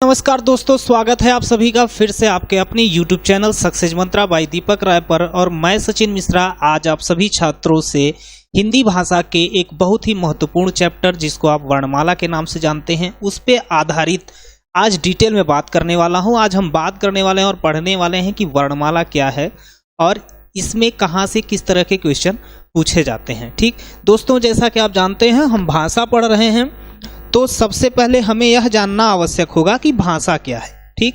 नमस्कार दोस्तों, स्वागत है आप सभी का फिर से आपके अपने YouTube चैनल सक्सेस मंत्रा बाय दीपक राय पर। और मैं सचिन मिश्रा आज आप सभी छात्रों से हिंदी भाषा के एक बहुत ही महत्वपूर्ण चैप्टर जिसको आप वर्णमाला के नाम से जानते हैं उस पे आधारित आज डिटेल में बात करने वाला हूं। आज हम बात करने वाले हैं और पढ़ने वाले हैं कि वर्णमाला क्या है और इसमें कहां से किस तरह के क्वेश्चन पूछे जाते हैं। ठीक दोस्तों, जैसा कि आप जानते हैं हम भाषा पढ़ रहे हैं, तो सबसे पहले हमें यह जानना आवश्यक होगा कि भाषा क्या है। ठीक,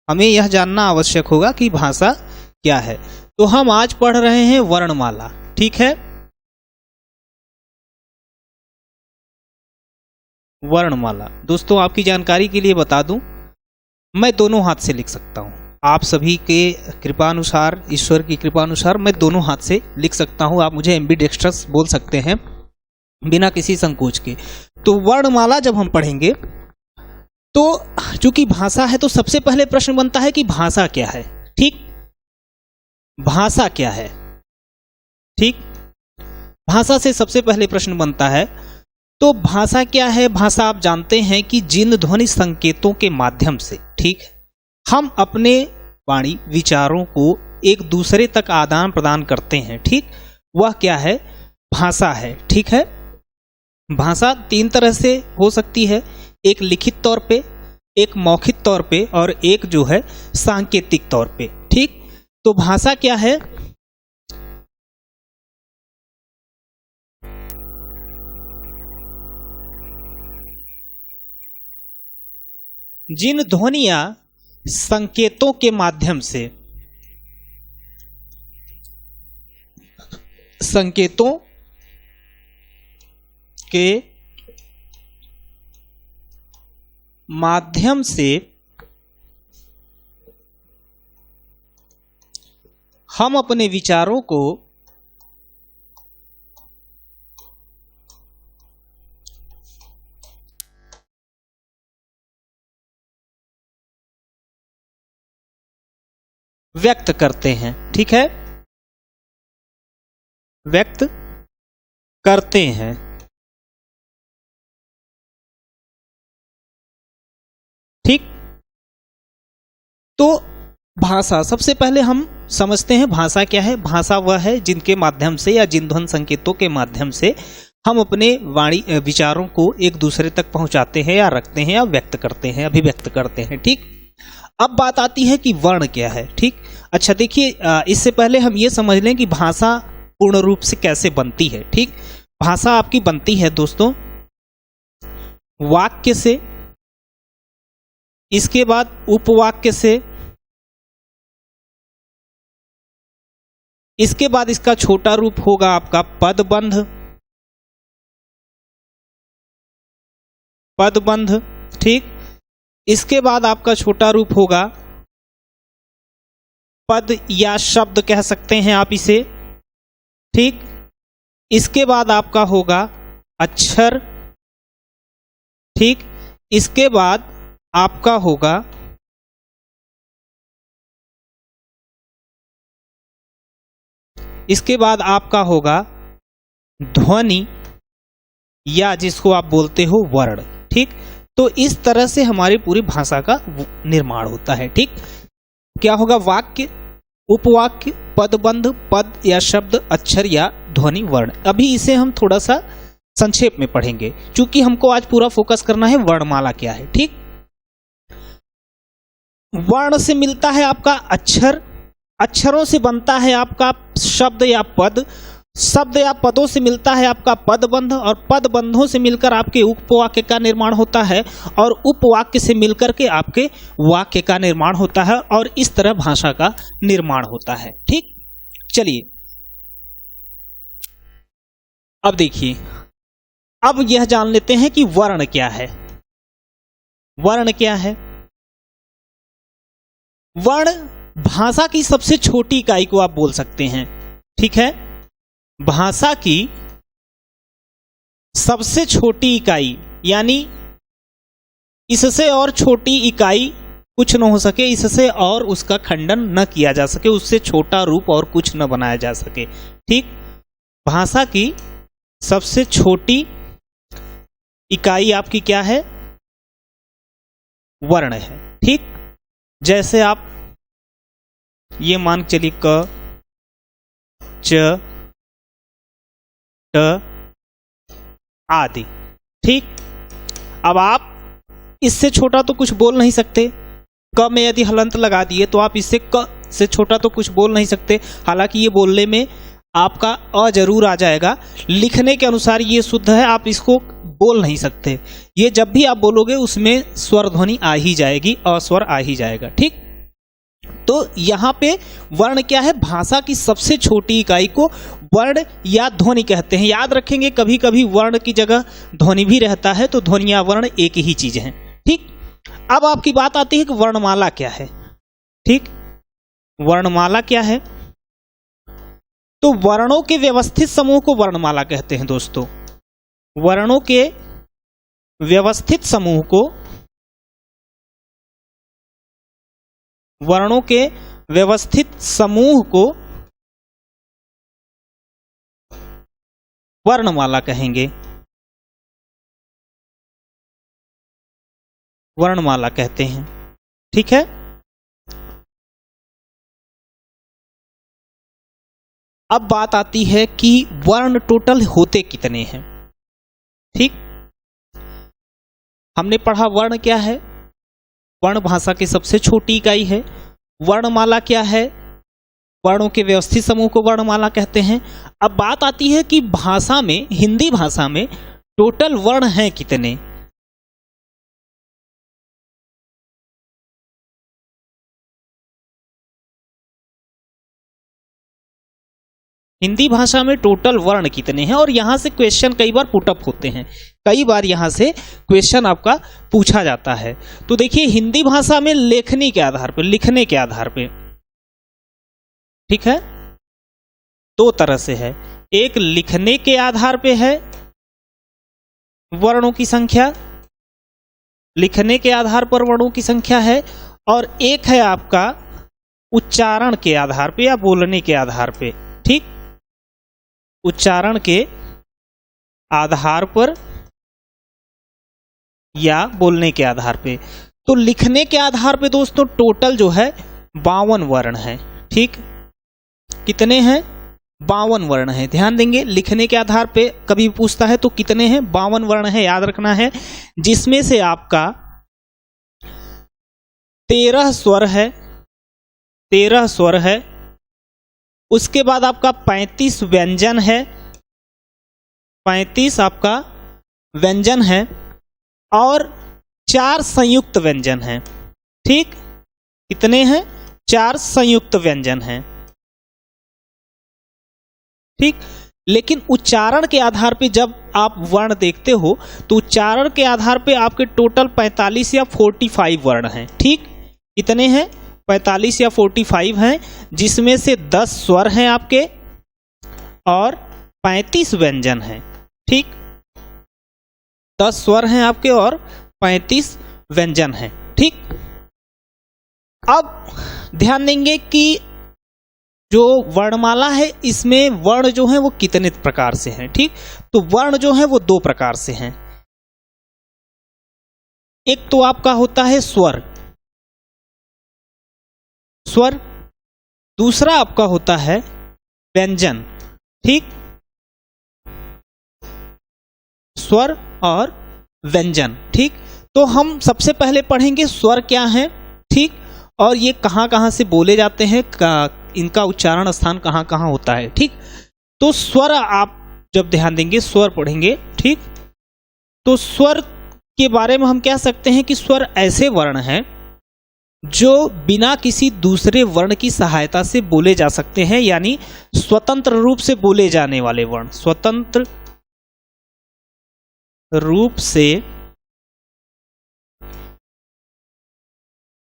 हमें यह जानना आवश्यक होगा कि भाषा क्या है। तो हम आज पढ़ रहे हैं वर्णमाला। ठीक है, वर्णमाला। दोस्तों, आपकी जानकारी के लिए बता दूं, मैं दोनों हाथ से लिख सकता हूं। आप सभी के कृपानुसार, ईश्वर की कृपानुसार मैं दोनों हाथ से लिख सकता हूं। आप मुझे एम्बीडेक्स्ट्रस बोल सकते हैं बिना किसी संकोच के। तो वर्णमाला जब हम पढ़ेंगे तो चूंकि भाषा है तो सबसे पहले प्रश्न बनता है कि भाषा क्या है। ठीक, भाषा क्या है। ठीक, भाषा से सबसे पहले प्रश्न बनता है। तो भाषा क्या है? भाषा आप जानते हैं कि जिन ध्वनि संकेतों के माध्यम से, ठीक, हम अपने वाणी विचारों को एक दूसरे तक आदान प्रदान करते हैं। ठीक, वह क्या है? भाषा है। ठीक है, भाषा तीन तरह से हो सकती है, एक लिखित तौर पे, एक मौखिक तौर पे और एक जो है सांकेतिक तौर पे। ठीक, तो भाषा क्या है? जिन ध्वनियां संकेतों के माध्यम से, संकेतों के माध्यम से हम अपने विचारों को व्यक्त करते हैं। ठीक है, व्यक्त करते हैं। ठीक, तो भाषा सबसे पहले हम समझते हैं भाषा क्या है। भाषा वह है जिनके माध्यम से या जिन ध्वनि संकेतों के माध्यम से हम अपने वाणी विचारों को एक दूसरे तक पहुंचाते हैं या रखते हैं या व्यक्त करते हैं, अभिव्यक्त करते हैं। ठीक, अब बात आती है कि वर्ण क्या है। ठीक, अच्छा देखिए, इससे पहले हम ये समझ लें कि भाषा पूर्ण रूप से कैसे बनती है। ठीक, भाषा आपकी बनती है दोस्तों वाक्य से, इसके बाद उपवाक्य से, इसके बाद इसका छोटा रूप होगा आपका पदबंध, पदबंध। ठीक, इसके बाद आपका छोटा रूप होगा पद या शब्द कह सकते हैं आप इसे। ठीक, इसके बाद आपका होगा अक्षर। ठीक, इसके बाद आपका होगा ध्वनि या जिसको आप बोलते हो वर्ण। ठीक, तो इस तरह से हमारी पूरी भाषा का निर्माण होता है। ठीक, क्या होगा? वाक्य, उपवाक्य, पदबंध, पद या शब्द, अक्षर या ध्वनि, वर्ण। अभी इसे हम थोड़ा सा संक्षेप में पढ़ेंगे क्योंकि हमको आज पूरा फोकस करना है वर्णमाला क्या है। ठीक, वर्ण से मिलता है आपका अक्षर, अक्षरों से बनता है आपका शब्द या पद, शब्द या पदों से मिलता है आपका पदबंध और पदबंधों से मिलकर आपके उपवाक्य का निर्माण होता है और उपवाक्य से मिलकर के आपके वाक्य का निर्माण होता है और इस तरह भाषा का निर्माण होता है। ठीक, चलिए अब देखिए, अब यह जान लेते हैं कि वर्ण क्या है। वर्ण क्या है? वर्ण भाषा की सबसे छोटी इकाई को आप बोल सकते हैं। ठीक है, भाषा की सबसे छोटी इकाई, यानी इससे और छोटी इकाई कुछ न हो सके, इससे और उसका खंडन न किया जा सके, उससे छोटा रूप और कुछ न बनाया जा सके। ठीक, भाषा की सबसे छोटी इकाई आपकी क्या है? वर्ण है। ठीक, जैसे आप ये मान के चलिए क, च, ट आदि। ठीक, अब आप इससे छोटा तो कुछ बोल नहीं सकते। क में यदि हलंत लगा दिए तो आप इससे क से छोटा तो कुछ बोल नहीं सकते। हालांकि ये बोलने में आपका अ जरूर आ जाएगा, लिखने के अनुसार ये शुद्ध है, आप इसको बोल नहीं सकते। ये जब भी आप बोलोगे उसमें स्वर ध्वनि आ ही जाएगी, अस्वर आ ही जाएगा। ठीक, तो यहाँ पे वर्ण क्या है, भाषा की सबसे छोटी इकाई को वर्ण या ध्वनि कहते हैं। याद रखेंगे, कभी कभी वर्ण की जगह ध्वनि भी रहता है, तो ध्वनि या वर्ण एक ही चीज है। ठीक, अब आपकी बात आती है कि वर्णमाला क्या है। ठीक, वर्णमाला क्या है, तो वर्णों के व्यवस्थित समूह को वर्णमाला कहते हैं दोस्तों। वर्णों के व्यवस्थित समूह को, वर्णों के व्यवस्थित समूह को वर्णमाला कहेंगे, वर्णमाला कहते हैं। ठीक है, अब बात आती है कि वर्ण टोटल होते कितने हैं। ठीक, हमने पढ़ा वर्ण क्या है, वर्ण भाषा की सबसे छोटी इकाई है। वर्णमाला क्या है, वर्णों के व्यवस्थित समूह को वर्णमाला कहते हैं। अब बात आती है कि भाषा में, हिंदी भाषा में टोटल वर्ण हैं कितने। हिंदी भाषा में टोटल वर्ण कितने हैं, और यहां से क्वेश्चन कई बार पुटअप होते हैं, कई बार यहां से क्वेश्चन आपका पूछा जाता है। तो देखिए, हिंदी भाषा में लेखनी के आधार पर, लिखने के आधार पे, ठीक है, दो तरह से है। एक लिखने के आधार पे है वर्णों की संख्या, लिखने के आधार पर वर्णों की संख्या है, और एक है आपका उच्चारण के आधार पे या बोलने के आधार पे। ठीक, उच्चारण के आधार पर या बोलने के आधार पे। तो लिखने के आधार पे दोस्तों टोटल जो है 52 वर्ण है। ठीक, कितने हैं, 52 वर्ण है। ध्यान देंगे, लिखने के आधार पे कभी पूछता है तो कितने हैं, 52 वर्ण है, याद रखना है। जिसमें से आपका 13 स्वर है, 13 स्वर है। उसके बाद आपका 35 व्यंजन है, 35 आपका व्यंजन है, और 4 संयुक्त व्यंजन हैं। ठीक, कितने हैं, 4 संयुक्त व्यंजन हैं। ठीक, लेकिन उच्चारण के आधार पे जब आप वर्ण देखते हो तो उच्चारण के आधार पे आपके टोटल 45 या 45 वर्ण हैं। ठीक, कितने हैं, 45 या 45 हैं, जिसमें से 10 स्वर हैं आपके और 35 व्यंजन हैं। ठीक, 10 स्वर हैं आपके और 35 व्यंजन हैं। ठीक, अब ध्यान देंगे कि जो वर्णमाला है इसमें वर्ण जो है वो कितने प्रकार से हैं। ठीक, तो वर्ण जो है वो 2 प्रकार से हैं। एक तो आपका होता है स्वर, स्वर, दूसरा आपका होता है व्यंजन। ठीक, स्वर और व्यंजन। ठीक, तो हम सबसे पहले पढ़ेंगे स्वर क्या है। ठीक, और ये कहां कहां से बोले जाते हैं, इनका उच्चारण स्थान कहां कहां होता है। ठीक, तो स्वर आप जब ध्यान देंगे, स्वर पढ़ेंगे। ठीक, तो स्वर के बारे में हम कह सकते हैं कि स्वर ऐसे वर्ण हैं जो बिना किसी दूसरे वर्ण की सहायता से बोले जा सकते हैं, यानी स्वतंत्र रूप से बोले जाने वाले वर्ण, स्वतंत्र रूप से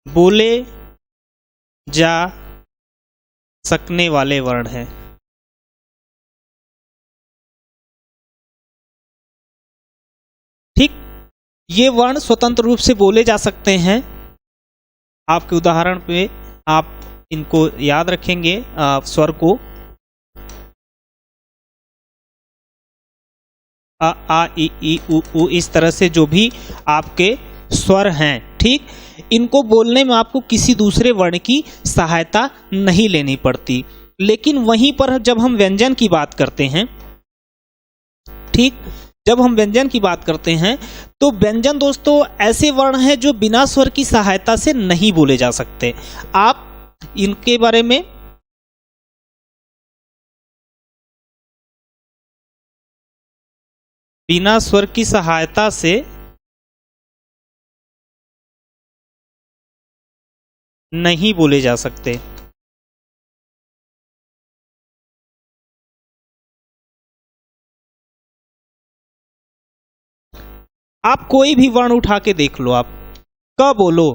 बोले जा सकने वाले वर्ण हैं। ठीक, ये वर्ण स्वतंत्र रूप से बोले जा सकते हैं। आपके उदाहरण पे आप इनको याद रखेंगे, स्वर को अ आ इ ई उ ऊ, इस तरह से जो भी आपके स्वर हैं ठीक। इनको बोलने में आपको किसी दूसरे वर्ण की सहायता नहीं लेनी पड़ती। लेकिन वहीं पर जब हम व्यंजन की बात करते हैं, ठीक, जब हम व्यंजन की बात करते हैं तो व्यंजन दोस्तों ऐसे वर्ण हैं जो बिना स्वर की सहायता से नहीं बोले जा सकते। आप इनके बारे में बिना स्वर की सहायता से नहीं बोले जा सकते। आप कोई भी वर्ण उठा के देख लो, आप क बोलो,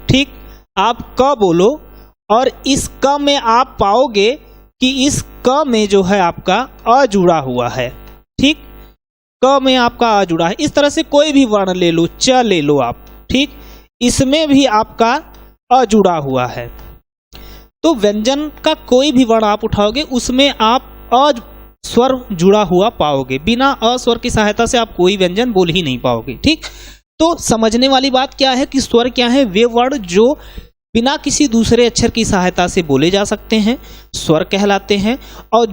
ठीक, आप क बोलो और इस क में आप पाओगे कि इस क में जो है आपका अ जुड़ा हुआ है, ठीक, क में आपका अ जुड़ा है। इस तरह से कोई भी वर्ण ले लो, च ले लो आप, ठीक, इसमें भी आपका अ जुड़ा हुआ है। तो व्यंजन का कोई भी वर्ण आप उठाओगे उसमें आप अ स्वर जुड़ा हुआ पाओगे। बिना अ स्वर की सहायता से आप कोई व्यंजन बोल ही नहीं पाओगे, ठीक। तो समझने वाली बात क्या है कि स्वर क्या है, वे वर्ण जो बिना किसी दूसरे अक्षर की सहायता से बोले जा सकते हैं, स्वर कहलाते हैं। और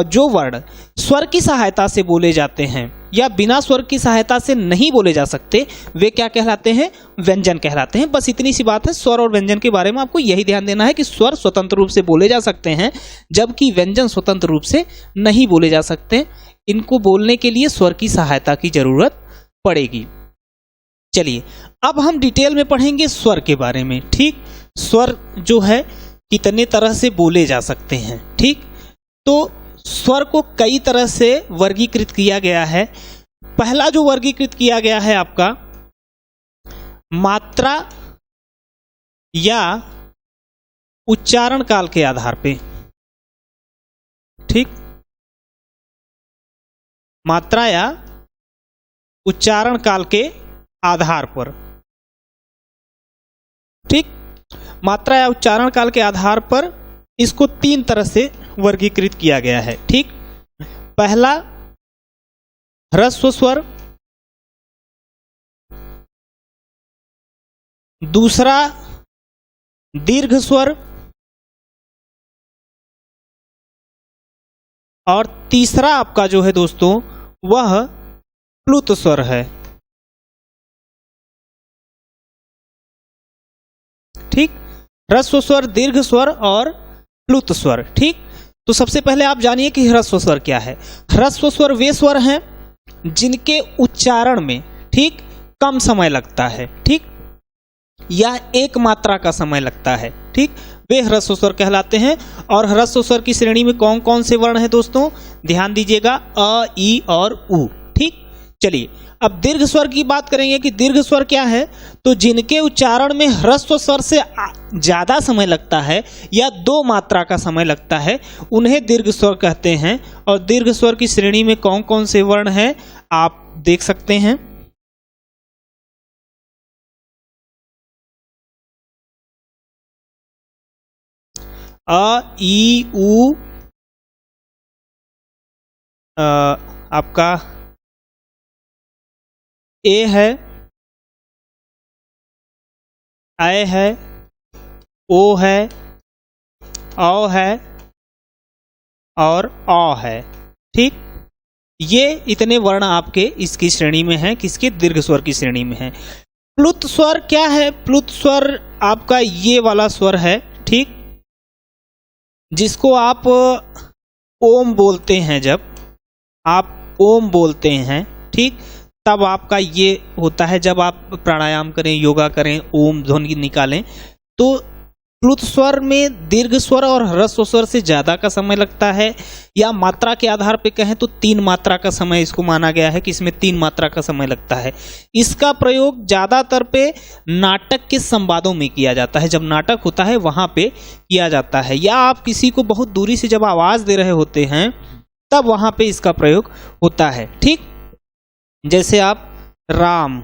जो वर्ण स्वर की सहायता से बोले जाते हैं या बिना स्वर की सहायता से नहीं बोले जा सकते, वे क्या कहलाते हैं, व्यंजन कहलाते हैं। बस इतनी सी बात है। स्वर और व्यंजन के बारे में आपको यही ध्यान देना है कि स्वर स्वतंत्र रूप से बोले जा सकते हैं जबकि व्यंजन स्वतंत्र रूप से नहीं बोले जा सकते। इनको बोलने के लिए स्वर की सहायता की जरूरत पड़ेगी। चलिए अब हम डिटेल में पढ़ेंगे स्वर के बारे में, ठीक। स्वर जो है कितने तरह से बोले जा सकते हैं, ठीक। तो स्वर को कई तरह से वर्गीकृत किया गया है। पहला जो वर्गीकृत किया गया है आपका मात्रा या उच्चारण काल के आधार पे, ठीक, मात्रा या उच्चारण काल के आधार पर, ठीक, मात्रा या उच्चारण काल के आधार पर इसको तीन तरह से वर्गीकृत किया गया है, ठीक। पहला ह्रस्व स्वर, दूसरा दीर्घ स्वर और तीसरा आपका जो है दोस्तों वह प्लुत स्वर है, ठीक। ह्रस्व स्वर, दीर्घ स्वर और प्लुत स्वर, ठीक। तो सबसे पहले आप जानिए कि ह्रस्व स्वर क्या है। ह्रस्व स्वर वे स्वर हैं जिनके उच्चारण में, ठीक, कम समय लगता है, ठीक, या एक मात्रा का समय लगता है, ठीक, वे ह्रस्व स्वर कहलाते हैं। और ह्रस्व स्वर की श्रेणी में कौन कौन से वर्ण हैं दोस्तों, ध्यान दीजिएगा, अ, ई और उ, ठीक। चलिए अब दीर्घ स्वर की बात करेंगे कि दीर्घ स्वर क्या है। तो जिनके उच्चारण में ह्रस्व स्वर से ज्यादा समय लगता है या दो मात्रा का समय लगता है उन्हें दीर्घ स्वर कहते हैं। और दीर्घ स्वर की श्रेणी में कौन कौन से वर्ण हैं आप देख सकते हैं। अ, ई, उ, आपका ए है, ऐ है, ओ है, औ है और अ है, ठीक। ये इतने वर्ण आपके इसकी श्रेणी में हैं, किसके, दीर्घ स्वर की श्रेणी में हैं। प्लुत स्वर क्या है, प्लुत स्वर आपका ये वाला स्वर है, ठीक, जिसको आप ओम बोलते हैं। जब आप ओम बोलते हैं, ठीक, तब आपका ये होता है। जब आप प्राणायाम करें, योगा करें, ओम ध्वनि निकालें, तो प्लुत स्वर में दीर्घ स्वर और ह्रस्व स्वर से ज्यादा का समय लगता है। या मात्रा के आधार पे कहें तो 3 मात्रा का समय इसको माना गया है कि इसमें 3 मात्रा का समय लगता है। इसका प्रयोग ज्यादातर पे नाटक के संवादों में किया जाता है। जब नाटक होता है वहां पे किया जाता है, या आप किसी को बहुत दूरी से जब आवाज दे रहे होते हैं तब वहां पे इसका प्रयोग होता है, ठीक। जैसे आप राम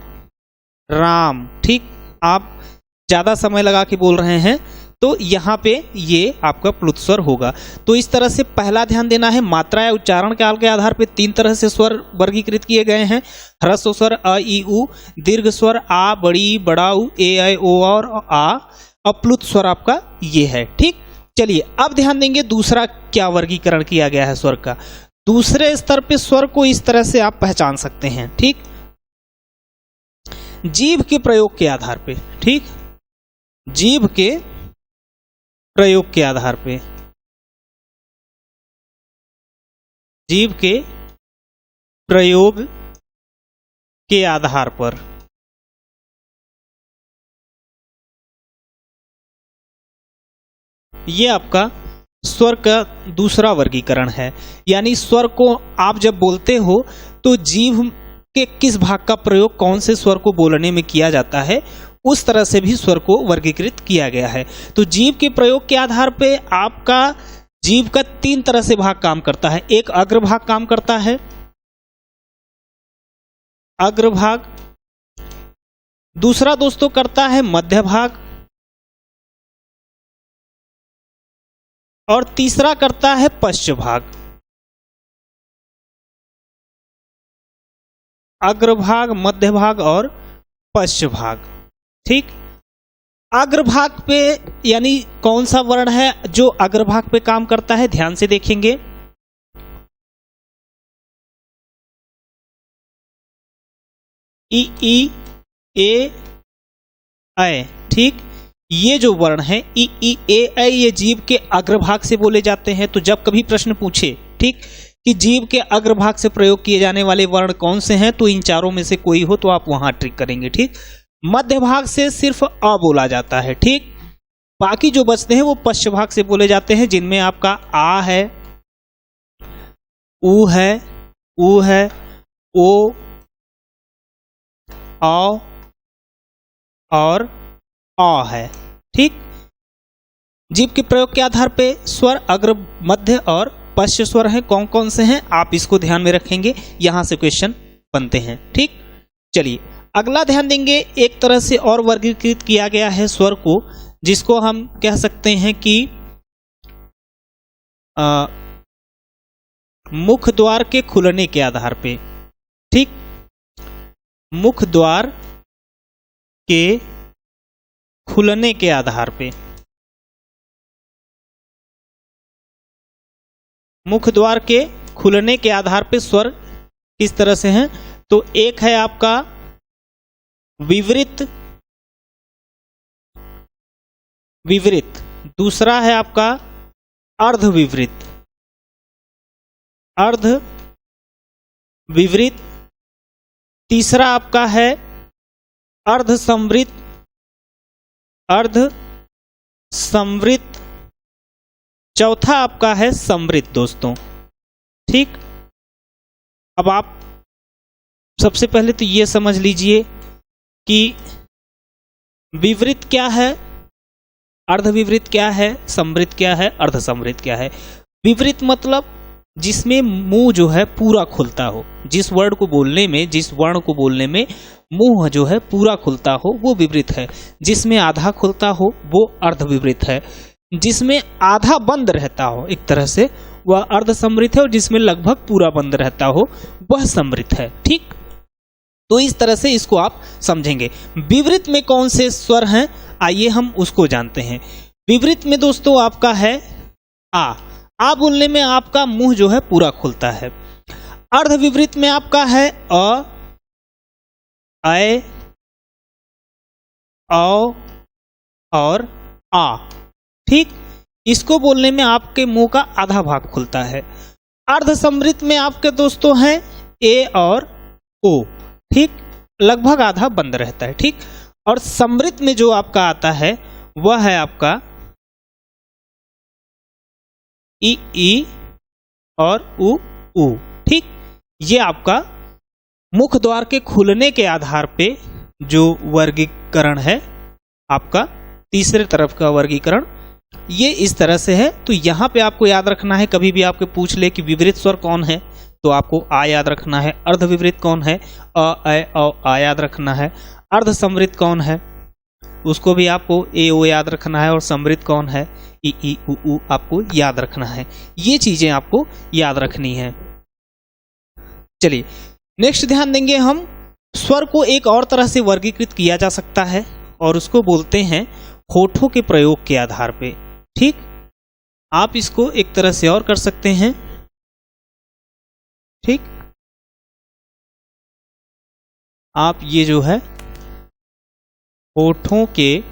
राम, ठीक, आप ज्यादा समय लगा के बोल रहे हैं तो यहाँ पे ये आपका प्लुत स्वर होगा। तो इस तरह से पहला ध्यान देना है, मात्रा या उच्चारण काल के आधार पे 3 तरह से स्वर वर्गीकृत किए गए हैं। ह्रस्व स्वर अ ई उ, दीर्घ स्वर आ बड़ी बड़ा उ ए ऐ ओ और आ, प्लुत स्वर आपका ये है। ठीक, चलिए अब ध्यान देंगे दूसरा क्या वर्गीकरण किया गया है स्वर का। दूसरे स्तर पे स्वर को इस तरह से आप पहचान सकते हैं। ठीक, जीभ के प्रयोग के आधार पे। ठीक, जीभ के प्रयोग के आधार पे, जीभ के प्रयोग के आधार पर ये आपका स्वर का दूसरा वर्गीकरण है। यानी स्वर को आप जब बोलते हो तो जीभ के किस भाग का प्रयोग कौन से स्वर को बोलने में किया जाता है, उस तरह से भी स्वर को वर्गीकृत किया गया है। तो जीभ के प्रयोग के आधार पे आपका जीभ का 3 तरह से भाग काम करता है। एक अग्रभाग काम करता है, अग्रभाग। दूसरा दोस्तों करता है मध्य भाग, और तीसरा करता है पश्च भाग। अग्रभाग, मध्य भाग और पश्च भाग। ठीक, अग्रभाग पे यानी कौन सा वर्ण है जो अग्रभाग पे काम करता है, ध्यान से देखेंगे। ई ई ए ऐ। ठीक, ये जो वर्ण है ई ई ए ऐ, ये जीभ के अग्रभाग से बोले जाते हैं। तो जब कभी प्रश्न पूछे ठीक कि जीभ के अग्रभाग से प्रयोग किए जाने वाले वर्ण कौन से हैं, तो इन चारों में से कोई हो तो आप वहां ट्रिक करेंगे। ठीक, मध्य भाग से सिर्फ अ बोला जाता है। ठीक, बाकी जो बचते हैं वो पश्च भाग से बोले जाते हैं, जिनमें आपका आ है, ऊ है, ऊ है, ओ, औ और अ है। ठीक, जीभ के प्रयोग के आधार पे स्वर अग्र, मध्य और पश्च स्वर हैं। कौन कौन से हैं आप इसको ध्यान में रखेंगे, यहां से क्वेश्चन बनते हैं। ठीक, चलिए अगला ध्यान देंगे। एक तरह से और वर्गीकृत किया गया है स्वर को, जिसको हम कह सकते हैं कि मुख द्वार के खुलने के आधार पे। ठीक, मुख द्वार के खुलने के आधार पे, मुख द्वार के खुलने के आधार पे स्वर किस तरह से हैं, तो एक है आपका विवृत, विवृत। दूसरा है आपका अर्ध विवृत, अर्ध विवृत। तीसरा आपका है अर्ध संवृत, अर्ध संवृत। चौथा आपका है संवृत दोस्तों। ठीक, अब आप सबसे पहले तो ये समझ लीजिए कि विवृत क्या है, अर्ध विवृत क्या है, संवृत क्या है, अर्ध संवृत क्या है। विवृत मतलब जिसमें मुंह जो है पूरा खुलता हो, जिस वर्ड को बोलने में, जिस वर्ण को बोलने में मुंह जो है पूरा खुलता हो, वो विवृत है। जिसमें आधा खुलता हो वो अर्ध विवृत है। जिसमें आधा बंद रहता हो एक तरह से वह अर्ध संवृत है, और जिसमें लगभग पूरा बंद रहता हो वह संवृत है। ठीक, तो इस तरह से इसको आप समझेंगे। विवृत में कौन से स्वर हैं, आइए हम उसको जानते हैं। विवृत में दोस्तों आपका है आ बोलने में आपका मुंह जो है पूरा खुलता है। अर्ध विवृत में आपका है अ, ऐ, औ और आ। ठीक, इसको बोलने में आपके मुंह का आधा भाग खुलता है। अर्ध संवृत में आपके दोस्तों हैं ए और ओ। ठीक, लगभग आधा बंद रहता है। ठीक, और संवृत में जो आपका आता है वह है आपका ई और उ। ठीक, ये आपका मुख द्वार के खुलने के आधार पे जो वर्गीकरण है, आपका तीसरे तरफ का वर्गीकरण ये इस तरह से है। तो यहां पे आपको याद रखना है, कभी भी आपको पूछ ले कि विवृत स्वर कौन है तो आपको आ याद रखना है। अर्ध विवृत कौन है, अ, ऐ, औ, आ याद रखना है। अर्ध संवृत कौन है, उसको भी आपको ए ओ याद रखना है, और समृद्ध कौन है, ई ई उ ऊ आपको याद रखना है। ये चीजें आपको याद रखनी है। चलिए नेक्स्ट ध्यान देंगे हम, स्वर को एक और तरह से वर्गीकृत किया जा सकता है और उसको बोलते हैं होठों के प्रयोग के आधार पे। ठीक, आप इसको एक तरह से और कर सकते हैं। ठीक, आप ये जो है होठों के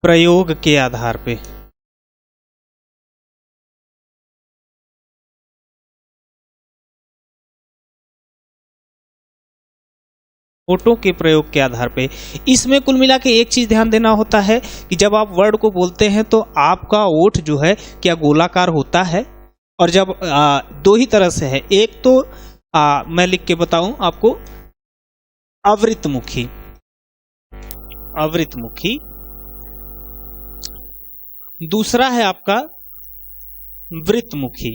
प्रयोग के आधार पे, होठों के प्रयोग के आधार पे, इसमें कुल मिला के एक चीज ध्यान देना होता है कि जब आप वर्ड को बोलते हैं तो आपका ओठ जो है क्या गोलाकार होता है, और जब दो ही तरह से है, एक तो मैं लिख के बताऊं आपको, अवृतमुखी, अवृतमुखी, दूसरा है आपका वृत्तमुखी।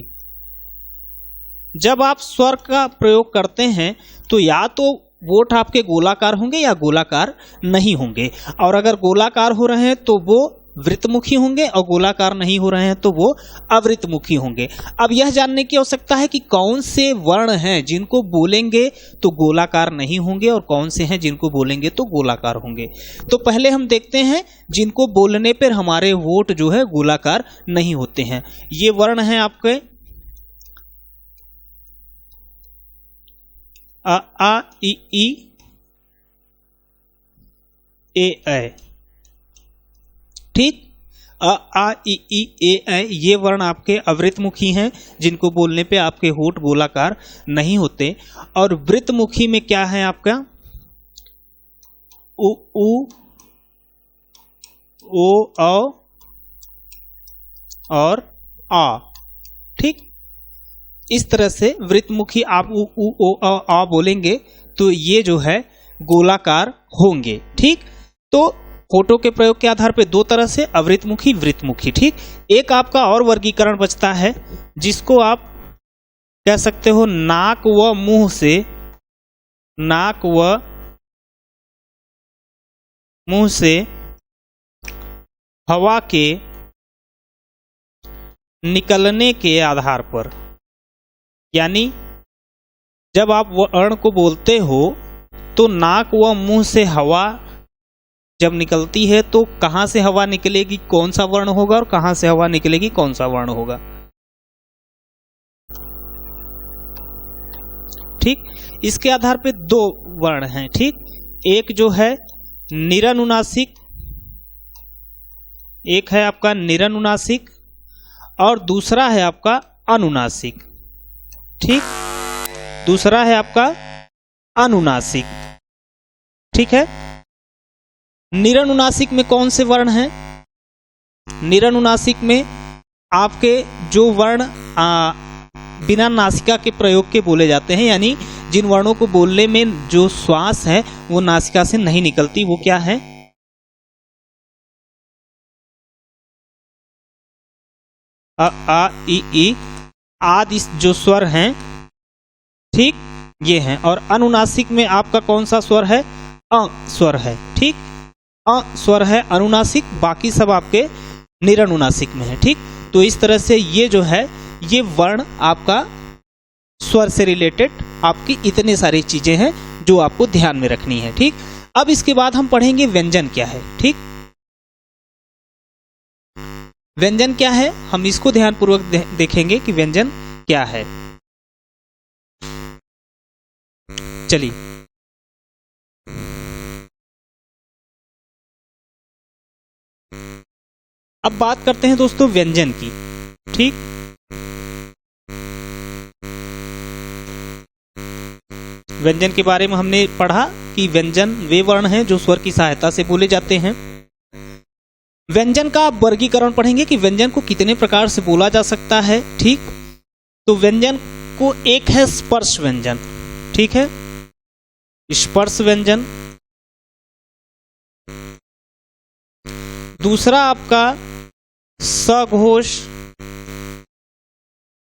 जब आप स्वर का प्रयोग करते हैं तो या तो वोट आपके गोलाकार होंगे या गोलाकार नहीं होंगे, और अगर गोलाकार हो रहे हैं तो वो वृत्तमुखी होंगे, और गोलाकार नहीं हो रहे हैं तो वो अवृत्तमुखी होंगे। अब यह जानने की आवश्यकता है कि कौन से वर्ण हैं जिनको बोलेंगे तो गोलाकार नहीं होंगे, और कौन से हैं जिनको बोलेंगे तो गोलाकार होंगे। तो पहले हम देखते हैं जिनको बोलने पर हमारे वोट जो है गोलाकार नहीं होते हैं। ये वर्ण हैं आपके अ आ इ ई ए ऐ। ठीक, अ आ इ ई ए ऐ ये वर्ण आपके अवृतमुखी हैं जिनको बोलने पे आपके होठ गोलाकार नहीं होते। और वृत्तमुखी में क्या है आपका उ ऊ ओ औ और आ। ठीक, इस तरह से वृत्तमुखी आप उ ओ आ बोलेंगे तो ये जो है गोलाकार होंगे। ठीक, तो होठों के प्रयोग के आधार पे दो तरह से, अवृतमुखी, वृत्तमुखी। ठीक, एक आपका और वर्गीकरण बचता है जिसको आप कह सकते हो नाक व मुंह से, नाक व मुंह से हवा के निकलने के आधार पर। यानी जब आप वर्ण को बोलते हो तो नाक व मुंह से हवा जब निकलती है तो कहां से हवा निकलेगी कौन सा वर्ण होगा, और कहां से हवा निकलेगी कौन सा वर्ण होगा। ठीक, इसके आधार पे दो वर्ण हैं। ठीक, एक जो है निरनुनासिक, एक है आपका निरनुनासिक, और दूसरा है आपका अनुनासिक। ठीक, दूसरा है आपका अनुनासिक। ठीक है, निरनुनासिक में कौन से वर्ण हैं? निरनुनासिक में आपके जो वर्ण बिना नासिका के प्रयोग के बोले जाते हैं, यानी जिन वर्णों को बोलने में जो श्वास है वो नासिका से नहीं निकलती, वो क्या है? अ आ इ ई आदि जो स्वर हैं, ठीक, ये हैं। और अनुनासिक में आपका कौन सा स्वर है? अ स्वर है। ठीक, अ स्वर है अनुनासिक, बाकी सब आपके निरनुनासिक में है। ठीक, तो इस तरह से ये जो है ये वर्ण आपका स्वर से रिलेटेड आपकी इतने सारी चीजें हैं जो आपको ध्यान में रखनी है। ठीक, अब इसके बाद हम पढ़ेंगे व्यंजन क्या है। ठीक, व्यंजन क्या है हम इसको ध्यानपूर्वक देखेंगे कि व्यंजन क्या है। चलिए, अब बात करते हैं दोस्तों व्यंजन की। ठीक, व्यंजन के बारे में हमने पढ़ा कि व्यंजन वे वर्ण हैं जो स्वर की सहायता से बोले जाते हैं। व्यंजन का आप वर्गीकरण पढ़ेंगे कि व्यंजन को कितने प्रकार से बोला जा सकता है। ठीक, तो व्यंजन को एक है स्पर्श व्यंजन। ठीक है, स्पर्श व्यंजन। दूसरा आपका सघोष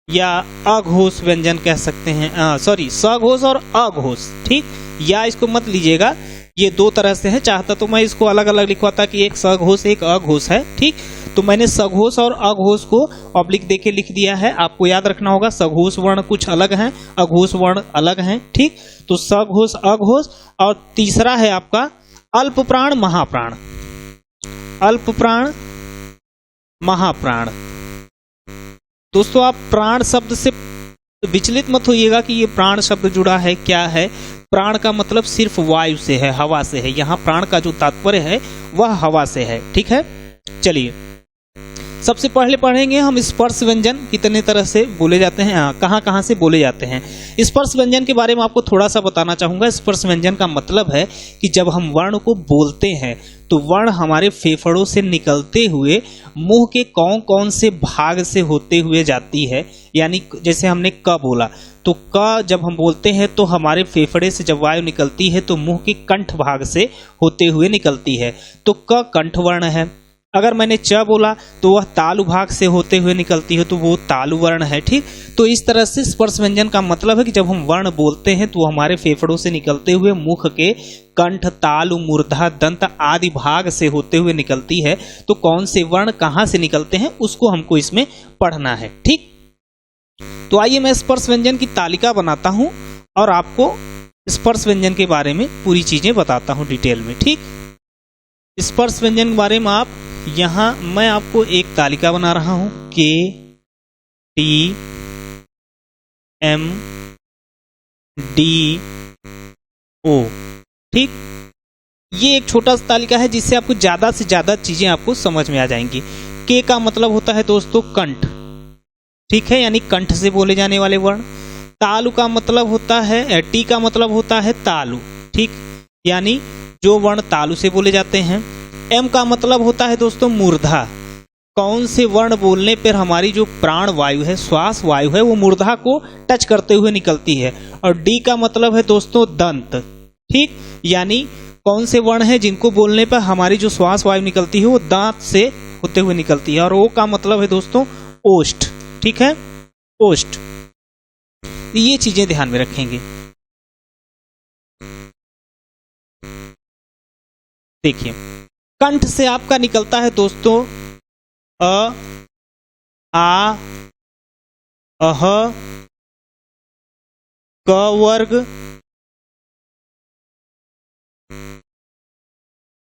या अघोष व्यंजन कह सकते हैं, सॉरी, सघोष और अघोष। ठीक, या इसको मत लीजिएगा, ये दो तरह से है। चाहता तो मैं इसको अलग अलग लिखवाता कि एक सघोष एक अघोष है, ठीक। तो मैंने सघोष और अघोष को ऑब्लिक देके लिख दिया है। आपको याद रखना होगा सघोष वर्ण कुछ अलग हैं, अघोष वर्ण अलग हैं, ठीक। तो सघोष अघोष। और तीसरा है आपका अल्प प्राण महाप्राण। अल्प प्राण महाप्राण। दोस्तों आप प्राण शब्द से विचलित मत होइएगा कि ये प्राण शब्द जुड़ा है, क्या है। प्राण का मतलब सिर्फ वायु से है, हवा से है। यहाँ प्राण का जो तात्पर्य है वह हवा से है, ठीक है। चलिए सबसे पहले पढ़ेंगे हम स्पर्श व्यंजन कितने तरह से बोले जाते हैं, कहाँ कहाँ से बोले जाते हैं। स्पर्श व्यंजन के बारे में आपको थोड़ा सा बताना चाहूंगा। स्पर्श व्यंजन का मतलब है कि जब हम वर्ण को बोलते हैं तो वर्ण हमारे फेफड़ों से निकलते हुए मुंह के कौन कौन से भाग से होते हुए जाती है। यानी जैसे हमने क बोला तो क जब हम बोलते हैं तो हमारे फेफड़े से जब वायु निकलती है तो मुंह के कंठ भाग से होते हुए निकलती है, तो क कंठ वर्ण है। अगर मैंने च बोला तो वह तालु भाग से होते हुए निकलती है, तो वो तालु वर्ण है, ठीक। तो इस तरह से स्पर्श व्यंजन का मतलब है कि जब हम वर्ण बोलते हैं तो हमारे फेफड़ों से निकलते हुए मुख के कंठ तालु मूर्धा दंत आदि भाग से होते हुए निकलती है। तो कौन से वर्ण कहाँ से निकलते हैं उसको हमको इसमें पढ़ना है, ठीक। तो आइए मैं स्पर्श व्यंजन की तालिका बनाता हूं और आपको स्पर्श व्यंजन के बारे में पूरी चीजें बताता हूं डिटेल में, ठीक। स्पर्श व्यंजन के बारे में आप यहाँ मैं आपको एक तालिका बना रहा हूं, के टी एम डी ओ, ठीक। ये एक छोटा सा तालिका है जिससे आपको ज्यादा से ज्यादा चीजें आपको समझ में आ जाएंगी। के का मतलब होता है दोस्तों कंठ, ठीक है, यानी कंठ से बोले जाने वाले वर्ण। तालु का मतलब होता है, टी का मतलब होता है तालु, ठीक, यानी जो वर्ण तालु से बोले जाते हैं। एम का मतलब होता है दोस्तों मूर्धा, कौन से वर्ण बोलने पर हमारी जो प्राण वायु है, श्वास वायु है, वो मूर्धा को टच करते हुए निकलती है। और डी का मतलब है दोस्तों दंत, ठीक, यानी कौन से वर्ण है जिनको बोलने पर हमारी जो श्वास वायु निकलती है वो दांत से होते हुए निकलती है। और ओ का मतलब है दोस्तों ओष्ठ, ठीक है, ओष्ठ। ये चीजें ध्यान में रखेंगे। देखिए कंठ से आपका निकलता है दोस्तों अ, आ, अह, क वर्ग,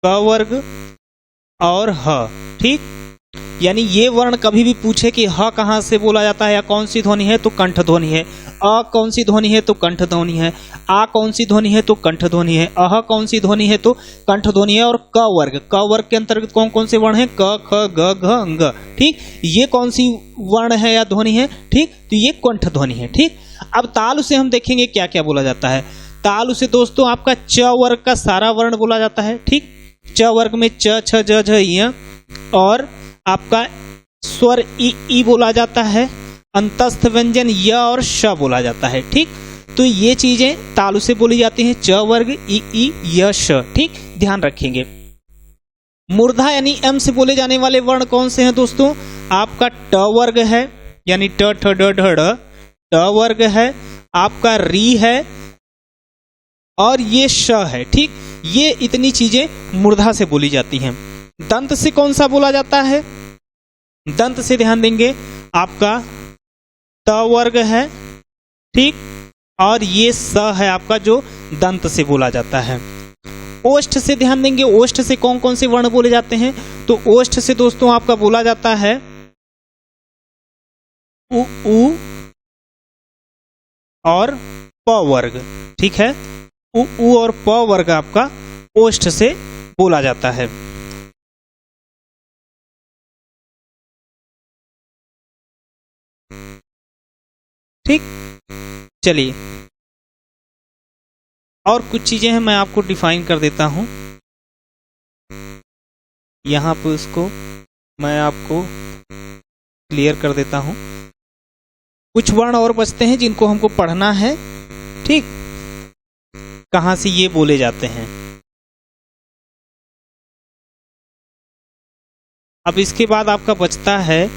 क वर्ग और ह, ठीक। यानी ये वर्ण कभी भी पूछे कि ह कहाँ से बोला जाता है या कौन सी ध्वनि है तो कंठ ध्वनि है, अ कौन सी ध्वनि है तो कंठ ध्वनि है, आ कौन सी ध्वनि है तो कंठ ध्वनि है, अह कौन सी ध्वनि है तो कंठ ध्वनि है। और क वर्ग के अंतर्गत कौन कौन से वर्ण है, क ख ग घ अंग, ठीक। ये कौन सी वर्ण है या ध्वनि है, ठीक, तो ये कंठ ध्वनि है, ठीक। अब तालु से हम देखेंगे क्या क्या बोला जाता है। तालु से दोस्तों आपका च वर्ग का सारा वर्ण बोला जाता है, ठीक। च वर्ग में च छ ज झ य और आपका स्वर ई बोला जाता है, अंतस्थ व्यंजन य और श बोला जाता है, ठीक। तो ये चीजें तालु से बोली जाती हैं, च वर्ग ई य श, ठीक, ध्यान रखेंगे। मूर्धा यानी एम से बोले जाने वाले वर्ण कौन से हैं दोस्तों, आपका ट वर्ग है, यानी ट ठ ड ढ ढ, ट वर्ग है, आपका री है और ये श है, ठीक। ये इतनी चीजें मूर्धा से बोली जाती हैं। दंत से कौन सा बोला जाता है, दंत से ध्यान देंगे आपका त वर्ग है, ठीक, और ये स है आपका जो दंत से बोला जाता है। ओष्ठ से ध्यान देंगे, ओष्ठ से कौन कौन से वर्ण बोले जाते हैं, तो ओष्ठ से दोस्तों आपका बोला जाता है उ और प वर्ग, ठीक है, उ और प वर्ग आपका ओष्ठ से बोला जाता है। ठीक, चलिए और कुछ चीजें हैं मैं आपको डिफाइन कर देता हूं। यहां पर उसको मैं आपको क्लियर कर देता हूं। कुछ वर्ण और बचते हैं जिनको हमको पढ़ना है, ठीक, कहां से ये बोले जाते हैं। अब इसके बाद आपका बचता है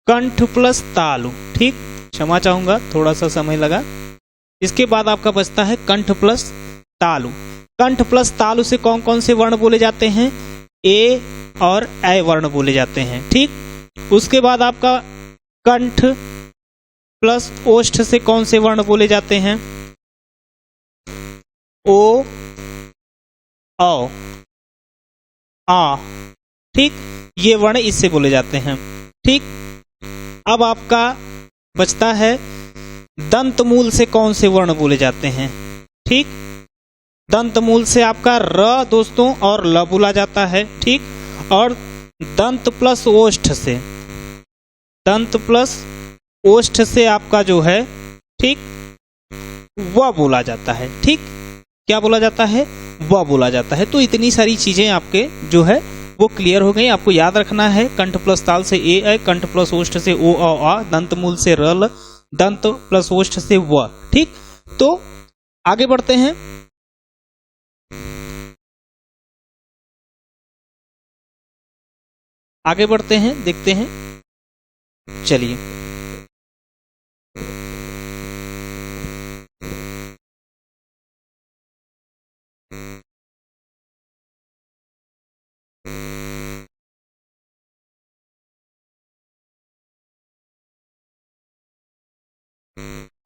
कंठ प्लस तालु। ठीक, क्षमा चाहूंगा, थोड़ा सा समय लगा। इसके बाद आपका बचता है कंठ प्लस तालु। कंठ प्लस तालु से कौन कौन से वर्ण बोले जाते हैं? ए और ऐ वर्ण बोले जाते हैं। ठीक, उसके बाद आपका कंठ प्लस ओष्ठ से कौन से वर्ण बोले जाते हैं? ओ, औ, आ। ठीक, ये वर्ण इससे बोले जाते हैं। ठीक, अब आपका बचता है दंत मूल से कौन से वर्ण बोले जाते हैं? ठीक, दंत मूल से आपका र दोस्तों और ल बोला जाता है। ठीक, और दंत प्लस ओष्ठ से, दंत प्लस ओष्ठ से आपका जो है, ठीक, वह बोला जाता है। ठीक, क्या बोला जाता है? वह बोला जाता है। तो इतनी सारी चीजें आपके जो है वो क्लियर हो गई। आपको याद रखना है कंठ प्लस ताल से ए ऐ, कंठ प्लस ओष्ठ से ओ औ आ, दंत मूल से र ल, दंत प्लस ओष्ठ से व। ठीक, तो आगे बढ़ते हैं। आगे बढ़ते हैं, देखते हैं। चलिए,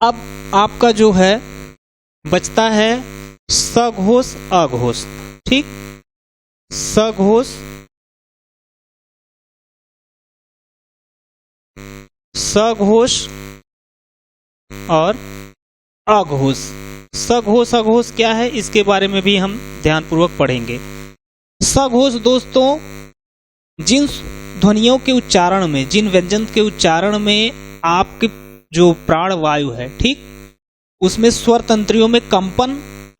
अब आपका जो है बचता है सघोष अघोष। ठीक, सघोष, सघोष और अघोष। सघोष अघोष क्या है, इसके बारे में भी हम ध्यानपूर्वक पढ़ेंगे। सघोष दोस्तों, जिन ध्वनियों के उच्चारण में, जिन व्यंजन के उच्चारण में आपके जो प्राण वायु है, ठीक, उसमें स्वर तंत्रियों में कंपन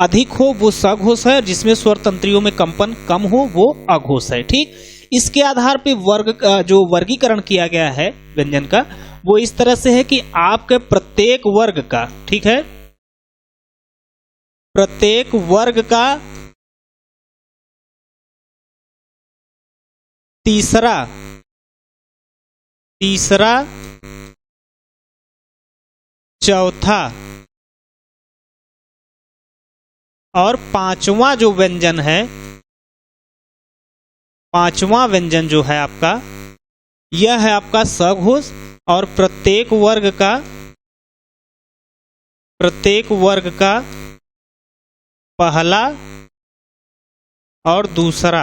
अधिक हो वो सघोष है, जिसमें स्वर तंत्रियों में कंपन कम हो वो अघोष है। ठीक, इसके आधार पे वर्ग का जो वर्गीकरण किया गया है व्यंजन का, वो इस तरह से है कि आपके प्रत्येक वर्ग का, ठीक है, प्रत्येक वर्ग का तीसरा चौथा और पांचवा जो व्यंजन है, पांचवा व्यंजन जो है आपका, यह है आपका सघोष। और प्रत्येक वर्ग का पहला और दूसरा,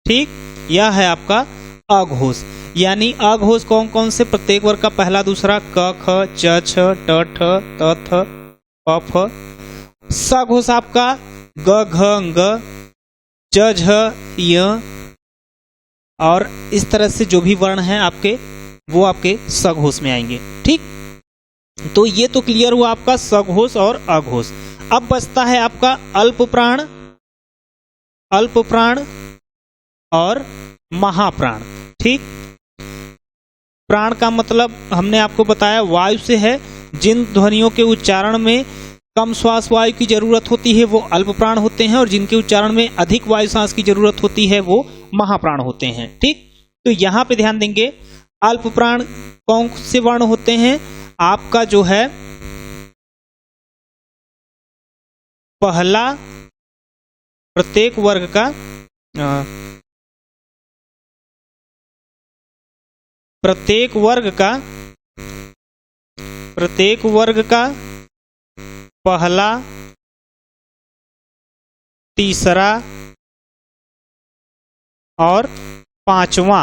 ठीक, यह है आपका अघोष। यानी अघोष कौन कौन से? प्रत्येक वर्ग का पहला दूसरा क ख च छ ट ठ त थ प फ। सघोष आपका ग घ ङ ज झ य, और इस तरह से जो भी वर्ण हैं आपके, वो आपके सघोष में आएंगे। ठीक, तो ये तो क्लियर हुआ आपका सघोष और अघोष। अब बचता है आपका अल्प प्राण, अल्प प्राण और महाप्राण। ठीक, प्राण का मतलब हमने आपको बताया वायु से है। जिन ध्वनियों के उच्चारण में कम श्वास वायु की जरूरत होती है वो अल्प प्राण होते हैं, और जिनके उच्चारण में अधिक वायु सांस की जरूरत होती है वो महाप्राण होते हैं। ठीक, तो यहां पे ध्यान देंगे, अल्प प्राण कौन से वर्ण होते हैं? आपका जो है पहला, प्रत्येक वर्ग का पहला, तीसरा और पांचवा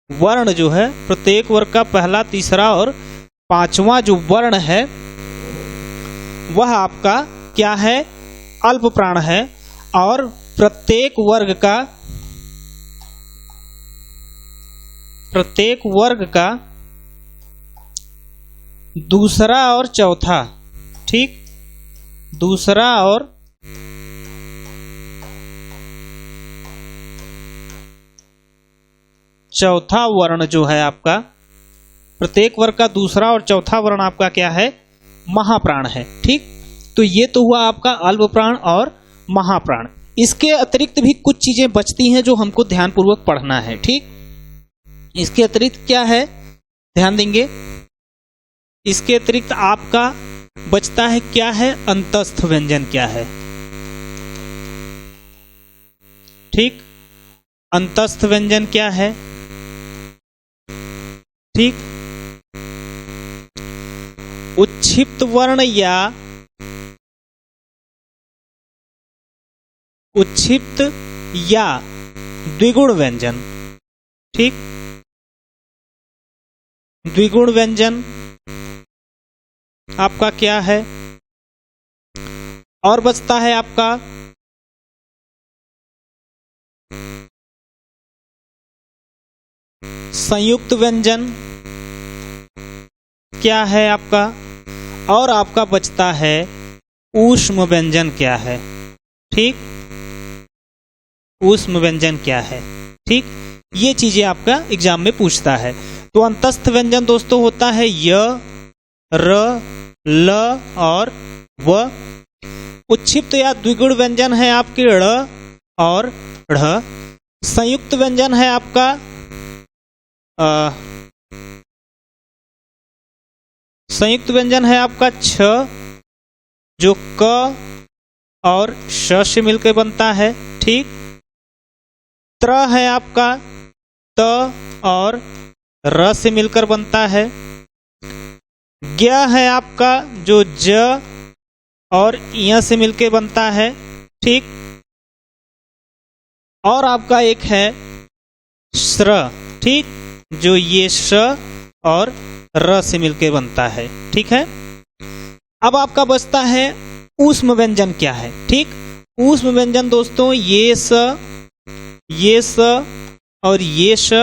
वर्ण जो है, प्रत्येक वर्ग का पहला, तीसरा और पांचवा जो वर्ण है वह आपका क्या है? अल्प प्राण है। और प्रत्येक वर्ग का दूसरा और चौथा, ठीक, दूसरा और चौथा वर्ण जो है आपका, प्रत्येक वर्ग का दूसरा और चौथा वर्ण आपका क्या है, महाप्राण है। ठीक, तो ये तो हुआ आपका अल्प प्राण और महाप्राण। इसके अतिरिक्त भी कुछ चीजें बचती हैं जो हमको ध्यानपूर्वक पढ़ना है। ठीक, इसके अतिरिक्त क्या है, ध्यान देंगे। इसके अतिरिक्त आपका बचता है क्या है, अंतस्थ व्यंजन क्या है। ठीक, अंतस्थ व्यंजन क्या है। ठीक, उच्छिप्त वर्ण या उच्छिप्त या द्विगुण व्यंजन। ठीक, द्विगुण व्यंजन आपका क्या है। और बचता है आपका संयुक्त व्यंजन क्या है आपका। और आपका बचता है ऊष्म व्यंजन क्या है। ठीक, ऊष्म व्यंजन क्या है। ठीक, ये चीजें आपका एग्जाम में पूछता है। तो अंतस्थ व्यंजन दोस्तों होता है य, र, ल और व। उच्छिप्त या द्विगुण व्यंजन है आपके ड़ और ढ़। संयुक्त व्यंजन है आपका संयुक्त व्यंजन है आपका छ, जो क और श से मिलकर बनता है। ठीक, त्र है आपका त और र से मिलकर बनता है। ज्ञ है आपका जो ज और य से मिलकर बनता है। ठीक, और आपका एक है श्र। ठीक, जो ये श और र से मिलकर बनता है। ठीक है, अब आपका बचता है ऊष्म व्यंजन क्या है। ठीक, ऊष्म व्यंजन दोस्तों ये स और ये श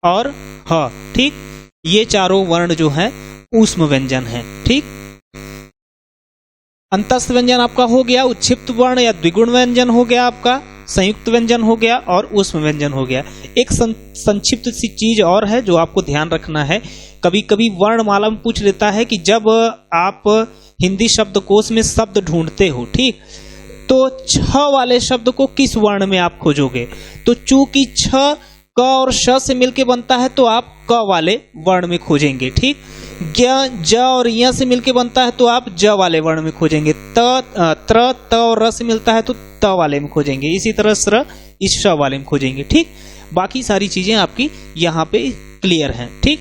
और ह। ठीक, ये चारों वर्ण जो है ऊष्म व्यंजन है। ठीक, अंतस्थ व्यंजन आपका हो गया, उच्छिप्त वर्ण या द्विगुण व्यंजन हो गया आपका, संयुक्त व्यंजन हो गया और ऊष्म व्यंजन हो गया। एक संक्षिप्त सी चीज और है जो आपको ध्यान रखना है। कभी कभी वर्णमाला में पूछ लेता है कि जब आप हिंदी शब्दकोश में शब्द ढूंढते हो, ठीक, तो छ वाले शब्द को किस वर्ण में आप खोजोगे। तो चूंकि छ क और श से मिलके बनता है तो आप क वाले वर्ण में खोजेंगे। ठीक, ज्ञ ज और य से मिलके बनता है तो आप ज वाले वर्ण में खोजेंगे। त्र त और र से मिलता है तो त वाले में खोजेंगे। इसी तरह स्र इस श वाले में खोजेंगे। ठीक, बाकी सारी चीजें आपकी यहाँ पे क्लियर हैं। ठीक,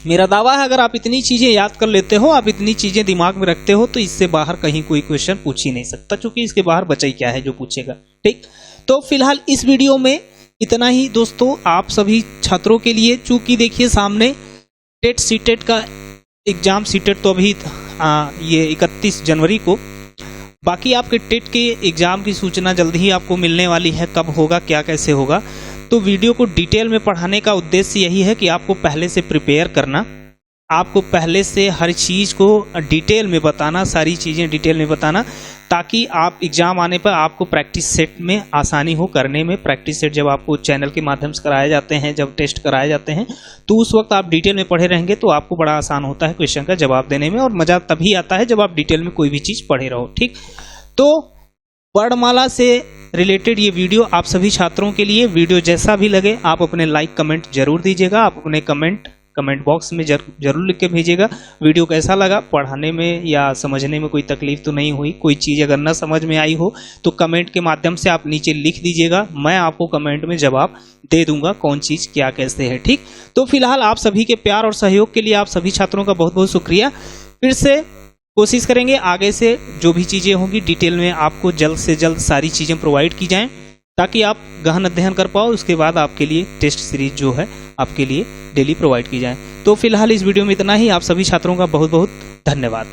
मेरा दावा है अगर आप इतनी चीजें याद कर लेते हो, आप इतनी चीजें दिमाग में रखते हो, तो इससे बाहर कहीं कोई क्वेश्चन पूछ ही नहीं सकता, क्योंकि इसके बाहर बचा ही क्या है जो पूछेगा। ठीक, तो फिलहाल इस वीडियो में इतना ही दोस्तों आप सभी छात्रों के लिए। चूंकि देखिए सामने टेट सीटेट का एग्जाम, सीटेट तो अभी ये 31 जनवरी को, बाकी आपके टेट के एग्जाम की सूचना जल्दी ही आपको मिलने वाली है, कब होगा क्या कैसे होगा। तो वीडियो को डिटेल में पढ़ाने का उद्देश्य यही है कि आपको पहले से प्रिपेयर करना, आपको पहले से हर चीज़ को डिटेल में बताना, सारी चीज़ें डिटेल में बताना, ताकि आप एग्ज़ाम आने पर आपको प्रैक्टिस सेट में आसानी हो करने में। प्रैक्टिस सेट जब आपको चैनल के माध्यम से कराए जाते हैं, जब टेस्ट कराए जाते हैं, तो उस वक्त आप डिटेल में पढ़े रहेंगे तो आपको बड़ा आसान होता है क्वेश्चन का जवाब देने में, और मज़ा तभी आता है जब आप डिटेल में कोई भी चीज़ पढ़े रहो। ठीक, तो वर्णमाला से रिलेटेड ये वीडियो आप सभी छात्रों के लिए। वीडियो जैसा भी लगे आप अपने लाइक कमेंट जरूर दीजिएगा, आप अपने कमेंट बॉक्स में जरूर लिख के भेजिएगा। वीडियो कैसा लगा, पढ़ाने में या समझने में कोई तकलीफ तो नहीं हुई, कोई चीज़ अगर ना समझ में आई हो तो कमेंट के माध्यम से आप नीचे लिख दीजिएगा, मैं आपको कमेंट में जवाब दे दूंगा कौन चीज़ क्या कैसे है। ठीक, तो फिलहाल आप सभी के प्यार और सहयोग के लिए आप सभी छात्रों का बहुत बहुत शुक्रिया। फिर से कोशिश करेंगे आगे से जो भी चीज़ें होंगी डिटेल में आपको जल्द से जल्द सारी चीज़ें प्रोवाइड की जाएं, ताकि आप गहन अध्ययन कर पाओ। उसके बाद आपके लिए टेस्ट सीरीज जो है आपके लिए डेली प्रोवाइड की जाए। तो फिलहाल इस वीडियो में इतना ही। आप सभी छात्रों का बहुत बहुत धन्यवाद।